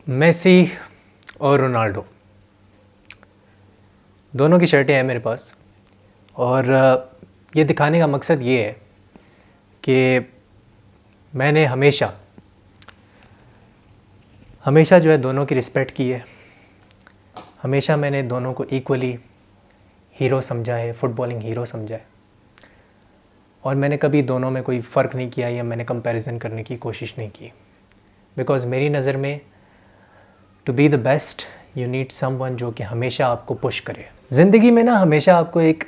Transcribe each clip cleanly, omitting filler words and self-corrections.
Messi और Ronaldo दोनों की शर्टें हैं मेरे पास। और ये दिखाने का मकसद ये है कि मैंने हमेशा हमेशा जो है दोनों की रिस्पेक्ट की है। हमेशा मैंने दोनों को इक्वली हीरो समझा है, फुटबॉलिंग हीरो समझा है। और मैंने कभी दोनों में कोई फ़र्क नहीं किया या मैंने कंपैरिजन करने की कोशिश नहीं की, बिकॉज़ मेरी नज़र में to be the best you need someone जो कि हमेशा आपको पुश करे। ज़िंदगी में ना हमेशा आपको एक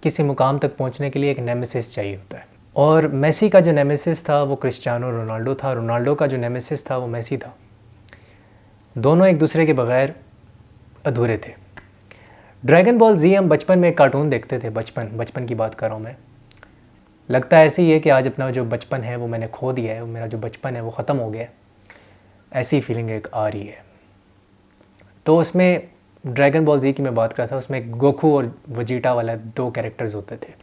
किसी मुकाम तक पहुंचने के लिए एक नेमेसिस चाहिए होता है। और मेसी का जो नेमेसिस था वो क्रिस्टियानो रोनाल्डो था, रोनाल्डो का जो नेमेसिस था वो मेसी था। दोनों एक दूसरे के बगैर अधूरे थे। ड्रैगन बॉल जी हम बचपन में एक कार्टून देखते थे, बचपन की बात कर रहा हूँ मैं। लगता ऐसे ही है कि आज अपना जो बचपन है वो मैंने खो दिया है, मेरा जो बचपन है वो ख़त्म हो गया है, ऐसी फीलिंग एक आ रही है। तो उसमें ड्रैगन बॉल जी की मैं बात कर रहा था, उसमें गोकू और वजीटा वाला दो कैरेक्टर्स होते थे।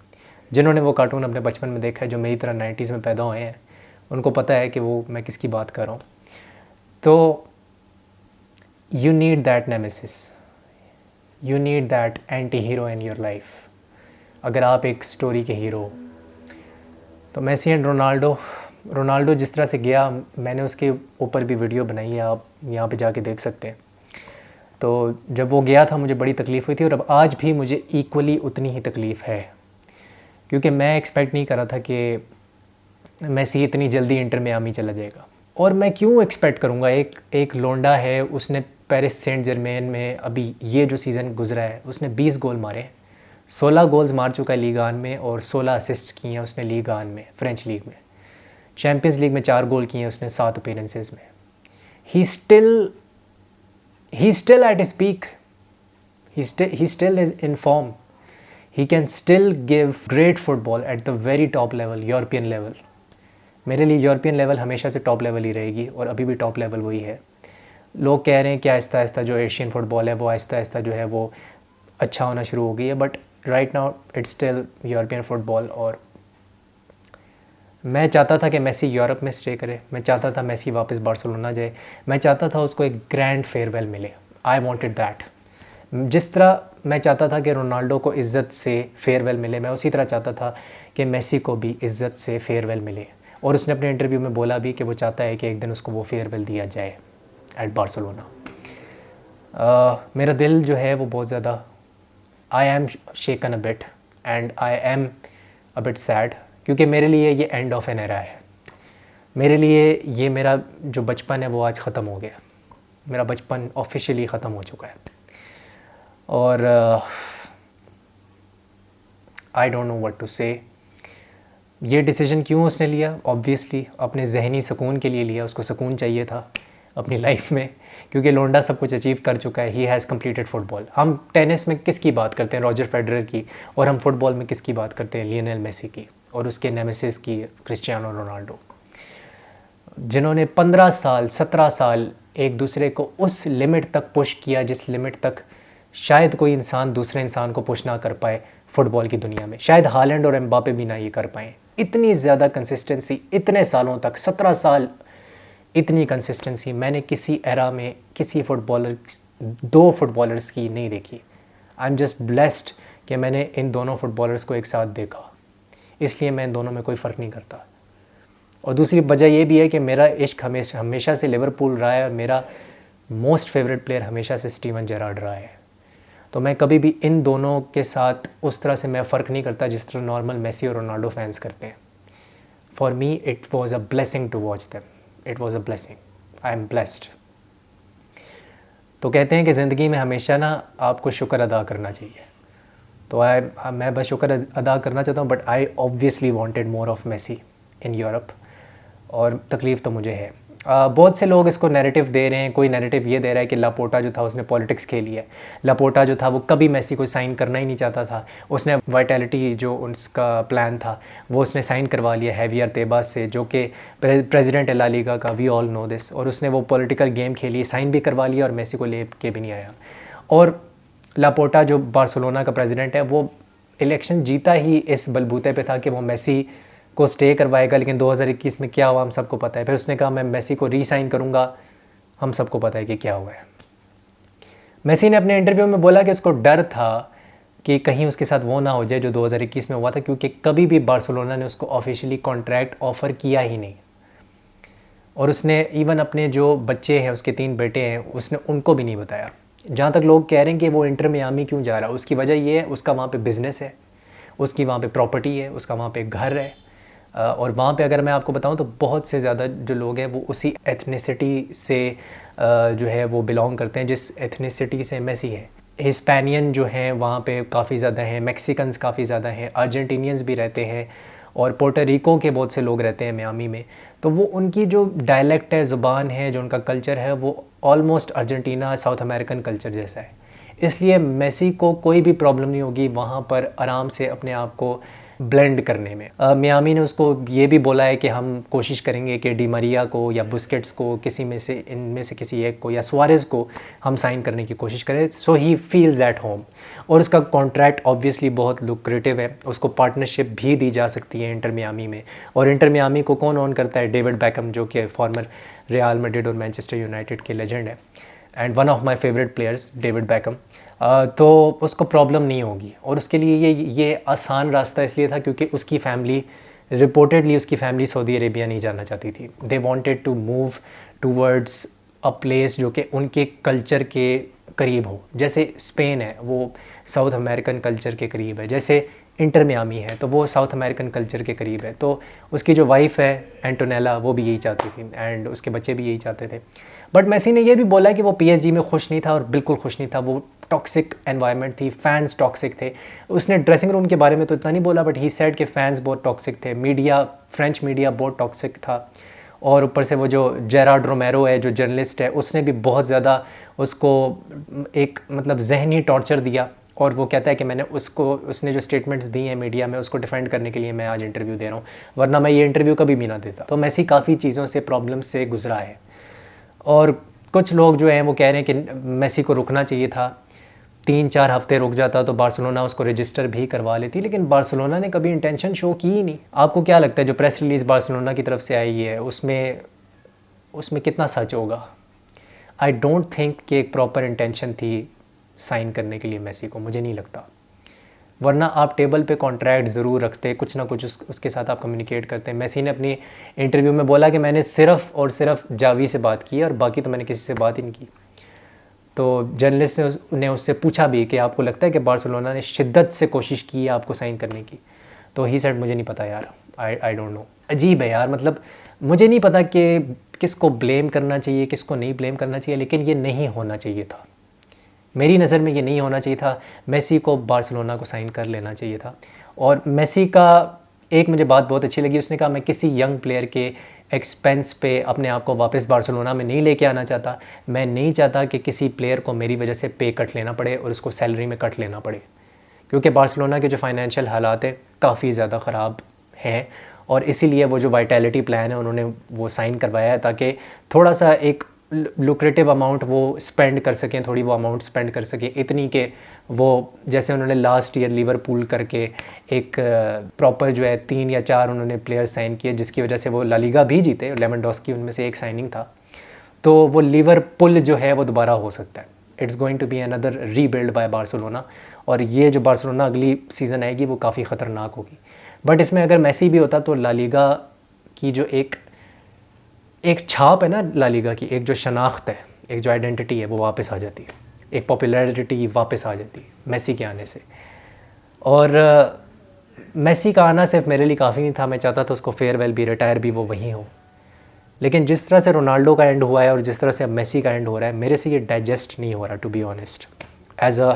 जिन्होंने वो कार्टून अपने बचपन में देखा है, जो मेरी तरह 90s में पैदा हुए हैं, उनको पता है कि वो मैं किसकी बात कर रहा हूँ। तो you need that nemesis, you need that anti hero in your life. अगर आप एक स्टोरी के हीरो, तो मेसी एंड रोनाल्डो जिस तरह से गया, मैंने उसके ऊपर भी वीडियो बनाई है, आप यहाँ पे जाके देख सकते हैं। तो जब वो गया था मुझे बड़ी तकलीफ़ हुई थी, और अब आज भी मुझे इक्वली उतनी ही तकलीफ़ है, क्योंकि मैं एक्सपेक्ट नहीं कर रहा था कि मेसी इतनी जल्दी इंटर मियामी चला जाएगा। और मैं क्यों एक्सपेक्ट करूँगा, एक लोंडा है, उसने पेरिस सेंट जर्मेन में अभी ये जो सीज़न गुजरा है उसने 20 गोल मारे, 16 गोल्स मार चुका है लीग वन में, और 16 असिस्ट किए हैं उसने लीग वन में, फ्रेंच लीग में। चैम्पियंस लीग में 4 गोल किए हैं उसने 7 अपीयरेंसेस में। ही still at his peak. He still is in form. He can still give great football at the very top level, European level. मेरे लिए यूरोपियन लेवल हमेशा से टॉप लेवल ही रहेगी, और अभी भी टॉप लेवल वही है। लोग कह रहे हैं कि आहिस्ता आहिस्ता जो एशियन फुटबॉल है वो आहिस्ता आहिस्ता जो है वो अच्छा होना शुरू हो गई है, but right now it's still European football. और मैं चाहता था कि मेसी यूरोप में स्टे करे, मैं चाहता था मेसी वापस बार्सिलोना जाए, मैं चाहता था उसको एक ग्रैंड फेयरवेल मिले। I wanted that. जिस तरह मैं चाहता था कि रोनाल्डो को इज़्ज़त से फेयरवेल मिले, मैं उसी तरह चाहता था कि मेसी को भी इज़्ज़त से फेयरवेल मिले। और उसने अपने इंटरव्यू में बोला भी कि वो चाहता है कि एक दिन उसको वो फेयरवेल दिया जाए एट बार्सिलोना। मेरा दिल जो है वो बहुत ज़्यादा, I am shaken a bit and I am a bit sad, क्योंकि मेरे लिए ये एंड ऑफ एन एरा है। मेरे लिए ये मेरा जो बचपन है वो आज ख़त्म हो गया, मेरा बचपन ऑफिशियली ख़त्म हो चुका है। और I don't know what to say. ये डिसीजन क्यों उसने लिया, ऑब्वियसली अपने जहनी सुकून के लिए लिया। उसको सुकून चाहिए था अपनी लाइफ में, क्योंकि लोंडा सब कुछ अचीव कर चुका है। He has completed football. हम टेनिस में किसकी बात करते हैं, रॉजर फेडरर की, और हम फुटबॉल में किसकी बात करते हैं, लियोनेल मेसी की, और उसके नेमेसिस की क्रिस्टियानो रोनाल्डो, जिन्होंने 15 साल 17 साल एक दूसरे को उस लिमिट तक पुश किया जिस लिमिट तक शायद कोई इंसान दूसरे इंसान को पुश ना कर पाए फ़ुटबॉल की दुनिया में। शायद हालैंड और एम्बापे भी ना ये कर पाएँ। इतनी ज़्यादा कंसिस्टेंसी, इतने सालों तक, 17 साल, इतनी कंसिस्टेंसी मैंने किसी एरा में किसी दो फुटबॉलर्स की नहीं देखी। आई एम जस्ट ब्लेस्ड कि मैंने इन दोनों फुटबॉलर्स को एक साथ देखा, इसलिए मैं इन दोनों में कोई फ़र्क नहीं करता। और दूसरी वजह ये भी है कि मेरा इश्क हमेशा से लिवरपूल रहा है, और मेरा मोस्ट फेवरेट प्लेयर हमेशा से स्टीवन जेरार्ड रहा है। तो मैं कभी भी इन दोनों के साथ उस तरह से मैं फ़र्क नहीं करता जिस तरह नॉर्मल मेसी और रोनाल्डो फैंस करते हैं। For me it was a blessing to watch them, it was a blessing, I am blessed. तो कहते हैं कि ज़िंदगी में हमेशा ना आपको शुक्र अदा करना चाहिए। तो मैं बस शुक्र अदा करना चाहता हूँ, but I obviously wanted more of Messi in Europe, और तकलीफ़ तो मुझे है। बहुत से लोग इसको नैरेटिव दे रहे हैं। कोई नैरेटिव ये दे रहा है कि लापोर्टा जो था उसने पॉलिटिक्स खेली है। लापोर्टा जो था वो कभी मेसी को साइन करना ही नहीं चाहता था। उसने वाइटैलिटी जो उसका प्लान था वो उसने साइन करवा लिया हैवियर तेबास से, जो कि प्रेसिडेंट है ला लीगा का, वी ऑल नो दिस। और उसने वो पॉलिटिकल गेम खेली, साइन भी करवा लिया, और मेसी को ले के भी नहीं आया। और लापोर्टा जो बार्सिलोना का प्रेसिडेंट है, वो इलेक्शन जीता ही इस बलबूते पे था कि वो मेसी को स्टे करवाएगा, लेकिन 2021 में क्या हुआ हम सबको पता है। फिर उसने कहा मैं मेसी को रीसाइन करूँगा हम सबको पता है कि क्या हुआ है। मेसी ने अपने इंटरव्यू में बोला कि उसको डर था कि कहीं उसके साथ वो ना हो जाए जो 2021 में हुआ था, क्योंकि कभी भी बार्सिलोना ने उसको ऑफिशियली कॉन्ट्रैक्ट ऑफ़र किया ही नहीं। और उसने इवन अपने जो बच्चे हैं, उसके 3 बेटे हैं, उसने उनको भी नहीं बताया। जहाँ तक लोग कह रहे हैं कि वो इंटर मियामी क्यों जा रहा है, उसकी वजह ये है उसका वहाँ पे बिज़नेस है, उसकी वहाँ पे प्रॉपर्टी है, उसका वहाँ पे घर है। और वहाँ पे अगर मैं आपको बताऊँ तो बहुत से ज़्यादा जो लोग हैं वो उसी एथनिसिटी से जो है वो बिलोंग करते हैं जिस एथनिसिटी से मेसी है। हिस्पैनियन जो हैं वहाँ पे काफ़ी ज़्यादा हैं, मैक्सिकन्स काफ़ी ज़्यादा हैं, अर्जेंटीनियंस भी रहते हैं और पोर्टोरिको के बहुत से लोग रहते हैं मियामी में। तो वो उनकी जो डायलेक्ट है, ज़ुबान है, जो उनका कल्चर है, वो almost Argentina south American culture जैसा है। इसलिए मेसी को कोई भी प्रॉब्लम नहीं होगी वहाँ पर आराम से अपने आप को ब्लेंड करने में। मियामी ने उसको ये भी बोला है कि हम कोशिश करेंगे कि डी मरिया को या बुस्केट्स को, किसी में से इनमें से किसी एक को, या सुआरेज़ को हम साइन करने की कोशिश करें, सो ही फील्स एट होम। और उसका कॉन्ट्रैक्ट ऑब्वियसली बहुत लुक्रेटिव है, उसको पार्टनरशिप भी दी जा सकती है इंटर मियामी में। और इंटर मियामी को कौन ओन करता है? डेविड बैकहम, जो कि फॉर्मर रियल मैड्रिड और मैनचेस्टर यूनाइटेड के लेजेंड है and one of my favourite players David Beckham. तो उसको प्रॉब्लम नहीं होगी। और उसके लिए ये आसान रास्ता इसलिए था क्योंकि उसकी फ़ैमिली, रिपोर्टेडली उसकी फ़ैमिली सऊदी अरेबिया नहीं जाना चाहती थी। They wanted to move towards a place जो कि उनके कल्चर के करीब हो। जैसे स्पेन है वो साउथ अमेरिकन कल्चर के करीब है, जैसे इंटर मियामी है तो वो साउथ अमेरिकन कल्चर के करीब है। तो उसकी जो वाइफ है एंटोनेला, वो भी यही चाहती थी एंड उसके बच्चे भी यही चाहते थे। बट मेसी ने ये भी बोला कि वो पीएसजी में खुश नहीं था, और बिल्कुल खुश नहीं था। वो टॉक्सिक एनवायरनमेंट थी, फैंस टॉक्सिक थे। उसने ड्रेसिंग रूम के बारे में तो इतना नहीं बोला, बट ही सेड कि फैंस बहुत टॉक्सिक थे, मीडिया, फ्रेंच मीडिया बहुत टॉक्सिक था। और ऊपर से वो जो जेरार्ड रोमेरो है, जो जर्नलिस्ट है, उसने भी बहुत ज़्यादा उसको एक मतलब ज़हनी टॉर्चर दिया। और वो कहता है कि उसने जो स्टेटमेंट्स दी हैं मीडिया में, उसको डिफेंड करने के लिए मैं आज इंटरव्यू दे रहा हूँ, वरना मैं ये इंटरव्यू कभी भी ना देता। तो मेसी काफ़ी चीज़ों से, प्रॉब्लम से गुजरा है। और कुछ लोग जो हैं वो कह रहे हैं कि मेसी को रुकना चाहिए था, 3-4 हफ्ते रुक जाता तो बार्सिलोना उसको रजिस्टर भी करवा लेती, लेकिन बार्सिलोना ने कभी इंटेंशन शो की ही नहीं। आपको क्या लगता है जो प्रेस रिलीज़ बार्सिलोना की तरफ से आई है उसमें कितना सच होगा? आई डोंट थिंक कि एक प्रॉपर इंटेंशन थी साइन करने के लिए मेसी को, मुझे नहीं लगता। वरना आप टेबल पे कॉन्ट्रैक्ट ज़रूर रखते, कुछ ना कुछ उसके साथ आप कम्युनिकेट करते हैं। मेसी ने अपनी इंटरव्यू में बोला कि मैंने सिर्फ़ और सिर्फ जावी से बात की और बाकी तो मैंने किसी से बात ही नहीं की। तो जर्नलिस्ट ने उससे पूछा भी कि आपको लगता है कि बार्सिलोना ने शिद्दत से कोशिश की है आपको साइन करने की? तो ही सेड मुझे नहीं पता यार, आई डोंट नो। अजीब है यार, मतलब मुझे नहीं पता कि किसको ब्लेम करना चाहिए, किसको नहीं ब्लेम करना चाहिए, लेकिन ये नहीं होना चाहिए था। मेरी नज़र में ये नहीं होना चाहिए था। मेसी को बार्सिलोना को साइन कर लेना चाहिए था। और मेसी का एक मुझे बात बहुत अच्छी लगी, उसने कहा मैं किसी यंग प्लेयर के एक्सपेंस पे अपने आप को वापस बार्सिलोना में नहीं लेके आना चाहता। मैं नहीं चाहता कि किसी प्लेयर को मेरी वजह से पे कट लेना पड़े और उसको सैलरी में कट लेना पड़े, क्योंकि बार्सिलोना के जो फाइनेंशियल हालात है काफ़ी ज़्यादा ख़राब हैं। और इसीलिए वो जो वाइटैलिटी प्लान है उन्होंने वो साइन करवाया है ताकि थोड़ा सा एक लुक्रेटिव अमाउंट वो स्पेंड कर सकें, थोड़ी वो अमाउंट स्पेंड कर सकें, इतनी कि वो जैसे उन्होंने लास्ट ईयर लिवरपूल करके एक प्रॉपर जो है 3 या 4 उन्होंने प्लेयर्स साइन किए, जिसकी वजह से वो ला लीगा भी जीते। लेवेंडोस्की उनमें से एक साइनिंग था। तो वो लिवरपूल जो है वो दोबारा हो सकता है। It's going to be another rebuild by Barcelona. और ये जो बार्सिलोना अगली सीज़न आएगी वो काफ़ी ख़तरनाक होगी। बट इसमें अगर मेसी भी होता तो ला लीगा की जो एक छाप है ना, ला लीगा की एक जो शनाख्त है, एक जो आइडेंटिटी है, वो वापस आ जाती है, एक पॉपुलैरिटी वापस आ जाती है मेसी के आने से। और मेसी का आना सिर्फ मेरे लिए काफ़ी नहीं था, मैं चाहता था उसको फेयरवेल भी, रिटायर भी वो वहीं हो। लेकिन जिस तरह से रोनाल्डो का एंड हुआ है और जिस तरह से अब मेसी का एंड हो रहा है, मेरे से ये डाइजेस्ट नहीं हो रहा, to be honest. As a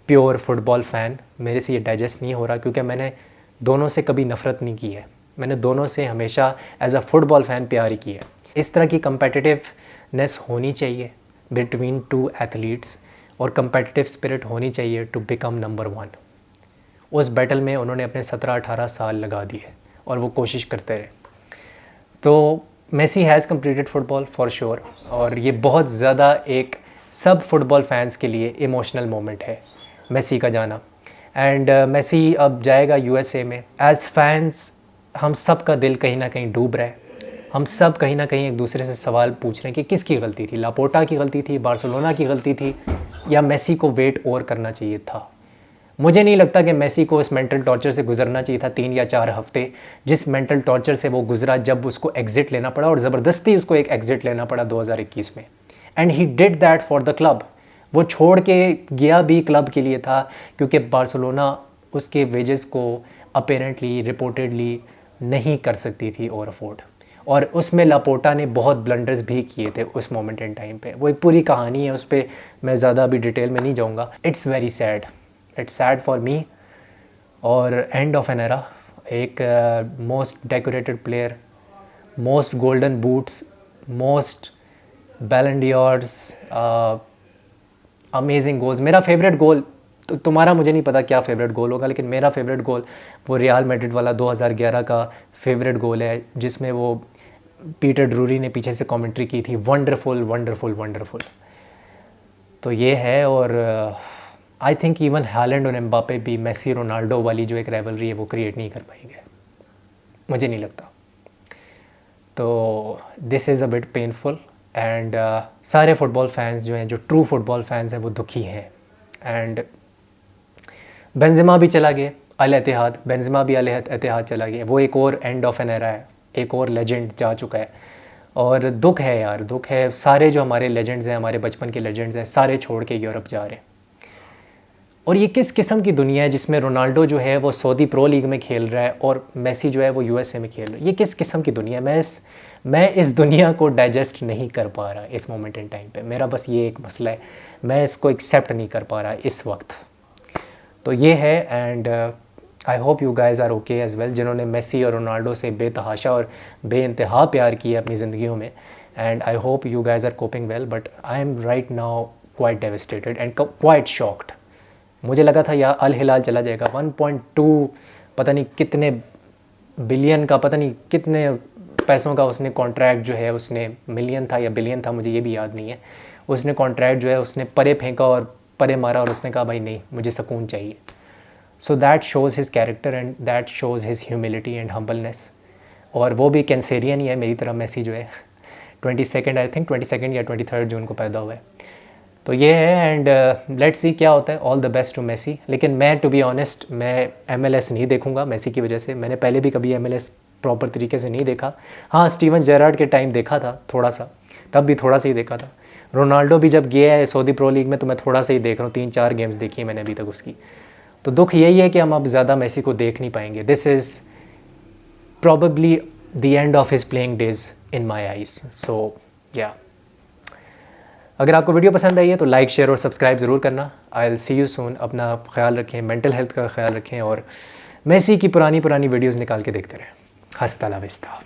pure football fan मेरे से ये डाइजेस्ट नहीं हो रहा, क्योंकि मैंने दोनों से कभी नफ़रत नहीं की है। मैंने दोनों से हमेशा एज अ फुटबॉल फ़ैन प्यार ही किया है। इस तरह की कंपेटिटिवनेस होनी चाहिए बिटवीन 2 एथलीट्स, और कंपेटिटिव स्पिरिट होनी चाहिए टू बिकम नंबर 1। उस बैटल में उन्होंने अपने 17-18 साल लगा दिए और वो कोशिश करते रहे। तो Messi has completed football for sure, और ये बहुत ज़्यादा एक सब फुटबॉल फैंस के लिए इमोशनल मोमेंट है मेसी का जाना। एंड मेसी अब जाएगा यूएसए में। एज़ फैंस हम सब का दिल कहीं ना कहीं डूब रहा है। हम सब कहीं ना कहीं एक दूसरे से सवाल पूछ रहे हैं कि किसकी गलती थी, लापोर्टा की गलती थी, बार्सिलोना की गलती थी, या मेसी को वेट और करना चाहिए था। मुझे नहीं लगता कि मेसी को इस मेंटल टॉर्चर से गुजरना चाहिए था 3 या 4 हफ्ते, जिस मेंटल टॉर्चर से वो गुजरा जब उसको एग्ज़िट लेना पड़ा, और ज़बरदस्ती उसको एक एग्ज़िट लेना पड़ा 2021 में। And he did that for the club. वो छोड़ के गया भी क्लब के लिए था, क्योंकि बार्सिलोना उसके वेजेस को अपेरेंटली रिपोर्टेडली नहीं कर सकती थी और अफोर्ड, और उसमें लापोर्टा ने बहुत ब्लंडर्स भी किए थे उस मोमेंट इन टाइम पे। वो एक पूरी कहानी है, उस पर मैं ज़्यादा अभी डिटेल में नहीं जाऊँगा। It's very sad, it's sad for me. और एंड ऑफ एन एरा, एक most decorated player, most golden boots, most बैलन डी'ओर्स, अमेजिंग गोल्स। मेरा फेवरेट गोल, तो तुम्हारा मुझे नहीं पता क्या फेवरेट गोल होगा, लेकिन मेरा फेवरेट गोल वो रियल मैड्रिड वाला 2011 का फेवरेट गोल है, जिसमें वो पीटर ड्रूरी ने पीछे से कमेंट्री की थी, वंडरफुल वंडरफुल वंडरफुल। तो ये है। और आई थिंक इवन हालैंड और एम्बापे भी मेसी रोनाल्डो वाली जो एक राइवलरी है वो क्रिएट नहीं कर पाएंगे, मुझे नहीं लगता। तो this is a bit painful. And सारे फुटबॉल फैंस जो हैं, जो ट्रू फुटबॉल फैंस हैं, वो दुखी हैं। एंड बेंजेमा भी चला गया अल इत्तेहाद, बेंजेमा भी अल इत्तेहाद चला गया। वो एक और एंड ऑफ एन एरा है, एक और लेजेंड जा चुका है। और दुख है यार, दुख है। सारे जो हमारे लेजेंड्स हैं, हमारे बचपन के लेजेंड्स हैं, सारे छोड़ के यूरोप जा रहे हैं। और ये किस किस्म की दुनिया है जिसमें रोनाल्डो जो है वो सऊदी प्रो लीग में खेल रहा है और मेसी जो है वो यूएसए में खेल रहा है। ये किस किस्म की दुनिया है? मैं इस दुनिया को डाइजेस्ट नहीं कर पा रहा इस मोमेंट इन टाइम पे। मेरा बस ये एक मसला है, मैं इसको एक्सेप्ट नहीं कर पा रहा इस वक्त। तो ये है। And I hope you guys are okay as well, जिन्होंने मेसी और रोनाल्डो से बेतहाशा और बेइंतहा प्यार किया अपनी ज़िंदगियों में। And I hope you guys are coping well, but I am right now quite devastated and quite shocked. मुझे लगा था यार अल हिलाल चला जाएगा, 1.2 पता नहीं कितने बिलियन का, पता नहीं कितने पैसों का उसने कॉन्ट्रैक्ट जो है, उसने मिलियन था या बिलियन था, मुझे ये भी याद नहीं है। उसने कॉन्ट्रैक्ट जो है उसने परे फेंका और परे मारा, और उसने कहा भाई नहीं, मुझे सुकून चाहिए। So that shows his character and that shows his humility and humbleness. और वो भी कैंसेरियन ही है मेरी तरह। मेसी जो है 22 आई थिंक 22 या 23 जून को पैदा हुआ है। तो ये है। एंड लेट्स सी क्या होता है। All the best to Messi. लेकिन मैं टू बी ऑनेस्ट, मैं MLS नहीं देखूंगा मेसी की वजह से। मैंने पहले भी कभी MLS प्रॉपर तरीके से नहीं देखा। हाँ, स्टीवन जेरार्ड के टाइम देखा था थोड़ा सा, तब भी थोड़ा सा ही देखा था। रोनाल्डो भी जब गया है सऊदी प्रो लीग में तो मैं थोड़ा सा ही देख रहा हूँ, 3-4 गेम्स देखी है मैंने अभी तक उसकी। तो दुख यही है कि हम अब ज़्यादा मेसी को देख नहीं पाएंगे। This is probably the end of his playing days in my eyes. So yeah, अगर आपको वीडियो पसंद आई है तो लाइक, शेयर और सब्सक्राइब ज़रूर करना। I will see you soon. अपना ख्याल रखें, मेंटल हेल्थ का ख्याल रखें, और मेसी की पुरानी वीडियोज़ निकाल के देखते रहें। हस्ता ला विस्ता।